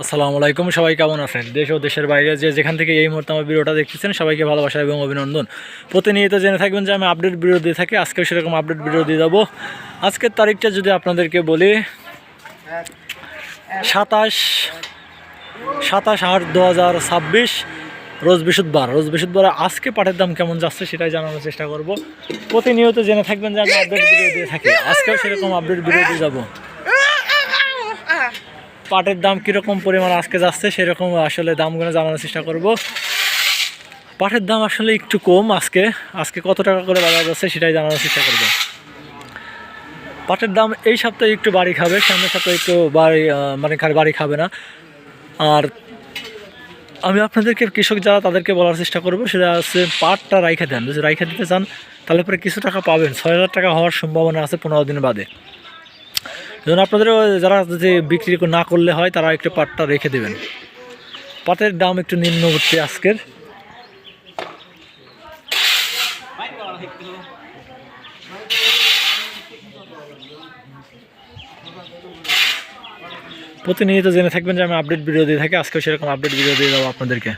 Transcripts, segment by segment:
আসসালামু আলাইকুম, সবাই কেমন আছেন? দেশ ও দেশের বাইরে যেখান থেকে এই মুহূর্তে আমার ভিডিওটা দেখতেছেন সবাইকে ভালোবাসা এবং অভিনন্দন। প্রতিনিয়ত জেনে থাকবেন যে আমি আপডেট ভিডিও দিয়ে থাকি। আজকেও সেরকম আপডেট ভিডিও দিয়ে যাবো। আজকের তারিখটা যদি আপনাদেরকে বলি 27/8/2026, রোজ বৃহস্পতিবার। আজকে পাটের দাম কেমন যাচ্ছে সেটাই জানানোর চেষ্টা করব। প্রতিনিয়ত জেনে থাকবেন যে আমি আপডেট ভিডিও দিয়ে থাকি। আজকেও সেরকম আপডেট ভিডিও দিয়ে যাবো। পাটের দাম কীরকম পরিমাণ আজকে যাচ্ছে সেরকম আসলে দামগুলো জানানোর চেষ্টা করব। পাটের দাম আসলে একটু কম আজকে কত টাকা করে বাজার যাচ্ছে সেটাই জানানোর চেষ্টা করব। পাটের দাম এই সপ্তাহে একটু বাড়ি খাবে, সামনের সপ্তাহে একটু বাড়ি খাবে না। আর আমি আপনাদেরকে কৃষক যারা তাদেরকে বলার চেষ্টা করব সেটা হচ্ছে পাটটা রাইখা দেন। যদি রাইখা দিতে চান তাহলে পরে কিছু টাকা পাবেন। 6,000 টাকা হওয়ার সম্ভাবনা আছে 15 দিন বাদে। যেমন আপনাদের যারা যদি বিক্রি না করলে হয় তারা একটু পাটটা রেখে দেবেন। পাটের দাম একটু নিম্নবর্তী আজকের। প্রতিনিয়ত জেনে থাকবেন যে আমি আপডেট ভিডিও দিয়ে থাকি। আজকেও সেরকম আপডেট ভিডিও দিয়ে দেবো আপনাদেরকে।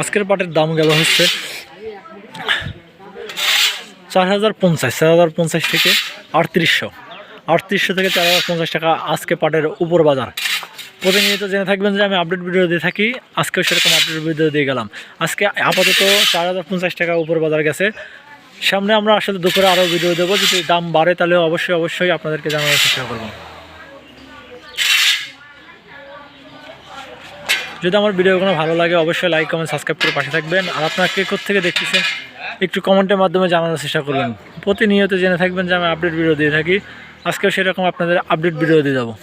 আজকের পাটের দাম গেল হচ্ছে 4,050 থেকে 3800 থেকে 4,050 টাকা আজকে পাটের উপর বাজার। প্রতিনিয়ত জেনে থাকবেন যে আমি আপডেট ভিডিও দিয়ে থাকি। আজকেও সেরকম আপডেট ভিডিও দিয়ে গেলাম। আজকে আপাতত 4,050 টাকা উপর বাজার গেছে। সামনে আমরা আসলে দুপুরে আরও ভিডিও দেবো। যদি দাম বাড়ে তাহলে অবশ্যই আপনাদেরকে জানানোর চেষ্টা করব। যদি আমার ভিডিওগুলো ভালো লাগে অবশ্যই লাইক কমেন্ট সাবস্ক্রাইব করে পাশে থাকবেন। আর আপনারা কে কোথা থেকে দেখতেছেন একটু কমেন্টের মাধ্যমে জানানোর চেষ্টা করবেন। প্রতিনিয়ত জেনে থাকবেন যে আমি আপডেট ভিডিও দিয়ে থাকি। আজকেও সেরকম আপনাদের আপডেট ভিডিও দিয়ে যাবো।